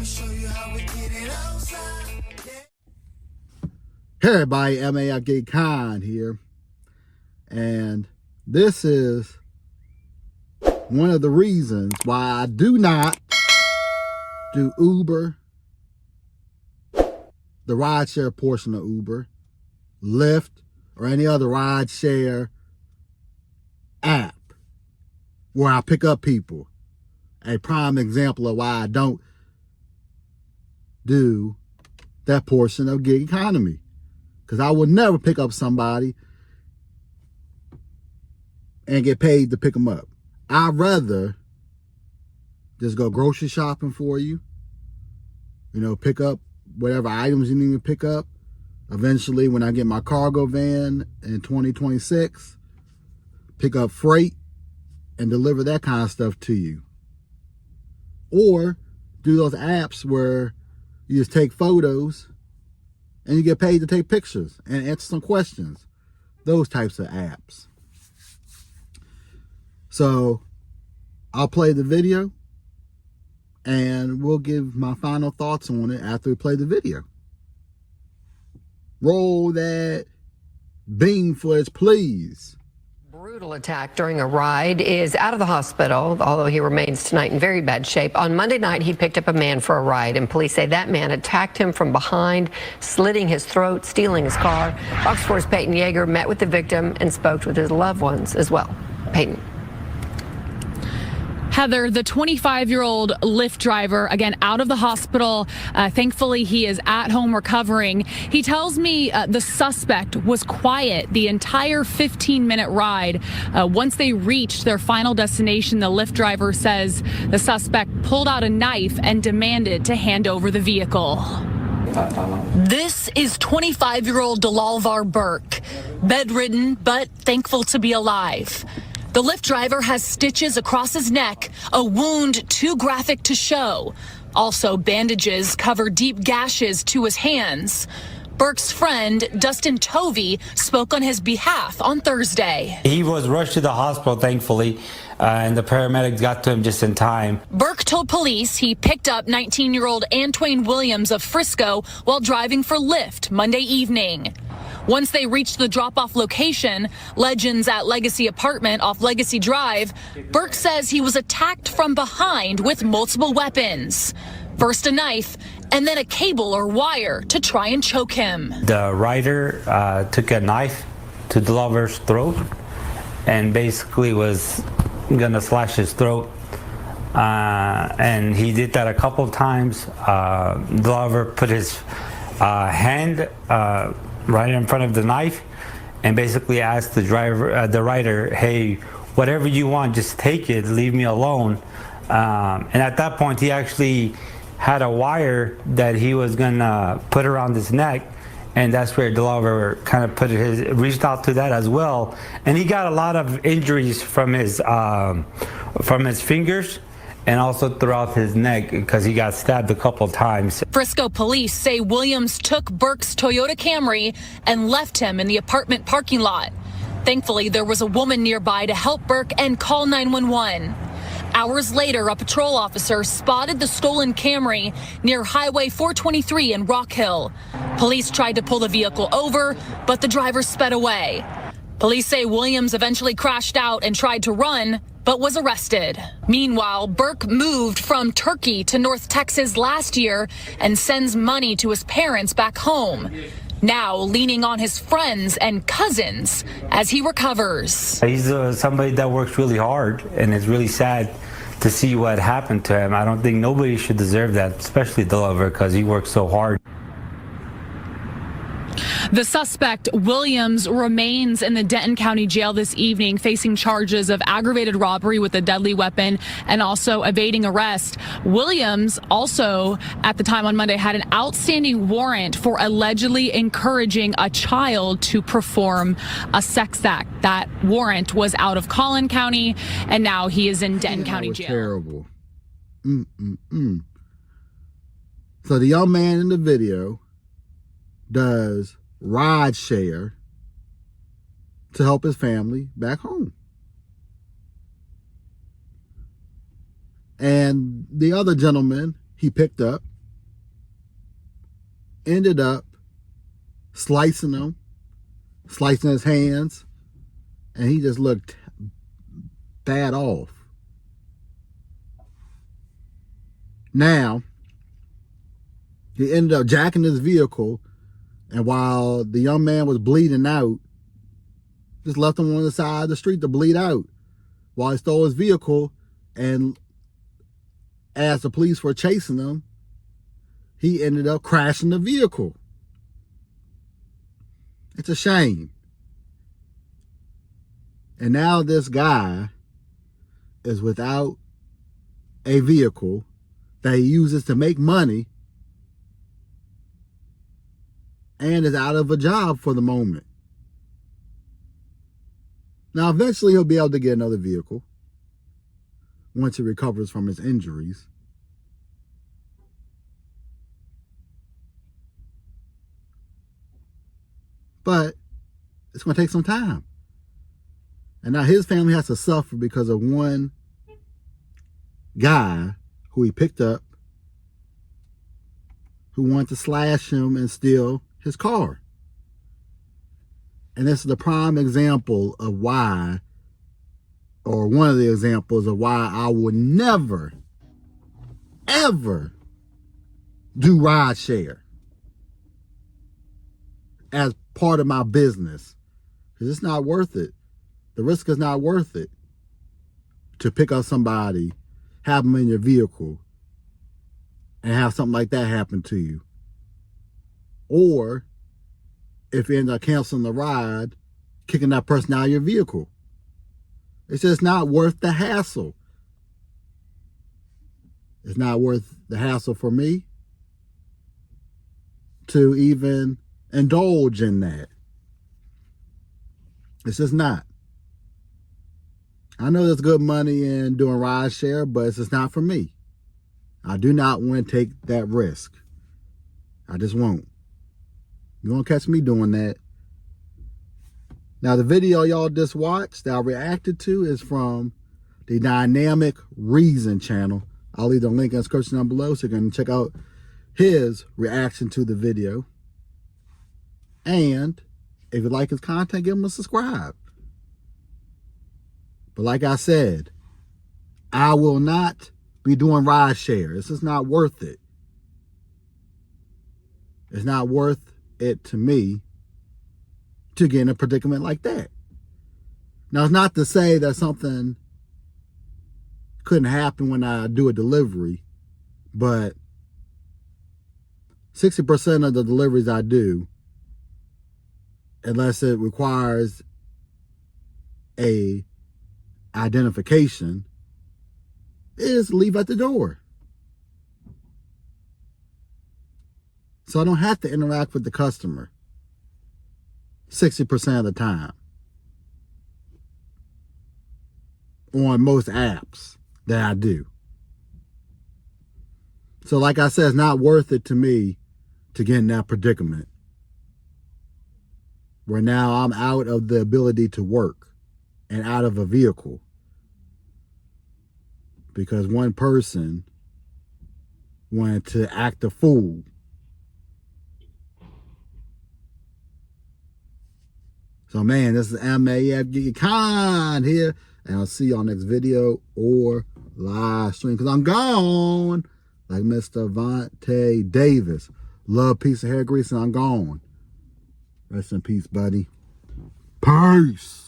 Hey everybody, MA at GigEcon here, and this is one of the reasons why I do not do Uber, the rideshare portion of Uber, Lyft, or any other rideshare app where I pick up people. A prime example of why I don't do that portion of gig economy. Because I would never pick up somebody and get paid to pick them up. I'd rather just go grocery shopping for you. You know, pick up whatever items you need to pick up. Eventually, when I get my cargo van in 2026, pick up freight and deliver that kind of stuff to you. Or do those apps where you just take photos and you get paid to take pictures and answer some questions. Those types of apps. So I'll play the video and we'll give my final thoughts on it after we play the video. Roll that beam footage, please. Brutal attack during a ride. Is out of the hospital, although he remains tonight in very bad shape. On Monday night, he picked up a man for a ride, and police say that man attacked him from behind, slitting his throat, stealing his car. Fox 4's Peyton Yeager met with the victim and spoke with his loved ones as well. Peyton. Heather, the 25-year-old Lyft driver, again, out of the hospital. Thankfully, he is at home recovering. He tells me the suspect was quiet the entire 15-minute ride. Once they reached their final destination, the Lyft driver says the suspect pulled out a knife and demanded to hand over the vehicle. This is 25-year-old Delalvar Burke, bedridden but thankful to be alive. The Lyft driver has stitches across his neck, a wound too graphic to show. Also, bandages cover deep gashes to his hands. Burke's friend, Dustin Tovey, spoke on his behalf on Thursday. He was rushed to the hospital, thankfully, and the paramedics got to him just in time. Burke told police he picked up 19-year-old Antwain Williams of Frisco while driving for Lyft Monday evening. Once they reached the drop-off location, Legends at Legacy Apartment off Legacy Drive, Burke says he was attacked from behind with multiple weapons. First a knife, and then a cable or wire to try and choke him. The rider took a knife to Delalvar's throat and basically was gonna slash his throat. And he did that a couple times. Delalvar put his hand right in front of the knife and basically asked the rider, hey, whatever you want, just take it, leave me alone. And at that point, he actually had a wire that he was gonna put around his neck, and that's where Delalvar kind of reached out to that as well. And he got a lot of injuries from his fingers and also throughout his neck because he got stabbed a couple times. Frisco police say Williams took Burke's Toyota Camry and left him in the apartment parking lot. Thankfully, there was a woman nearby to help Burke and call 911. Hours later, a patrol officer spotted the stolen Camry near Highway 423 in Rock Hill. Police tried to pull the vehicle over, but the driver sped away. Police say Williams eventually crashed out and tried to run, but was arrested. Meanwhile, Burke moved from Turkey to North Texas last year and sends money to his parents back home. Now leaning on his friends and cousins as he recovers. He's somebody that works really hard, and it's really sad to see what happened to him. I don't think nobody should deserve that, especially Delalvar, because he works so hard. The suspect, Williams, remains in the Denton County Jail this evening, facing charges of aggravated robbery with a deadly weapon and also evading arrest. Williams also, at the time on Monday, had an outstanding warrant for allegedly encouraging a child to perform a sex act. That warrant was out of Collin County, and now he is in Denton County Jail. Terrible. So the young man in the video does rideshare to help his family back home. And the other gentleman he picked up ended up slicing his hands, and he just looked bad off. Now, he ended up jacking his vehicle, and while the young man was bleeding out, just left him on the side of the street to bleed out while he stole his vehicle. And as the police were chasing him, he ended up crashing the vehicle. It's a shame. And now this guy is without a vehicle that he uses to make money and is out of a job for the moment. Now, eventually he'll be able to get another vehicle once he recovers from his injuries. But it's going to take some time. And now his family has to suffer because of one guy who he picked up who wanted to slash him and steal his car. And this is the prime example of why, or one of the examples of why I would never, ever do rideshare as part of my business. Because it's not worth it. The risk is not worth it to pick up somebody, have them in your vehicle, and have something like that happen to you. Or if you end up canceling the ride, kicking that person out of your vehicle. It's just not worth the hassle. It's not worth the hassle for me to even indulge in that. It's just not. I know there's good money in doing rideshare, but it's just not for me. I do not want to take that risk. I just won't. You won't catch me doing that. Now, the video y'all just watched that I reacted to is from the Dynamic Reason channel. I'll leave the link in the description down below so you can check out his reaction to the video. And if you like his content, give him a subscribe. But like I said, I will not be doing rideshare. It's just not worth it. It's not worth it to me to get in a predicament like that. Now, it's not to say that something couldn't happen when I do a delivery, but 60% of the deliveries I do, unless it requires a identification, is leave at the door. So I don't have to interact with the customer 60% of the time on most apps that I do. So like I said, it's not worth it to me to get in that predicament where now I'm out of the ability to work and out of a vehicle because one person wanted to act a fool. So, man, this is MAF GigEcon here, and I'll see you on next video or live stream because I'm gone like Mr. Vontae Davis. Love, peace, and hair grease, and I'm gone. Rest in peace, buddy. Peace.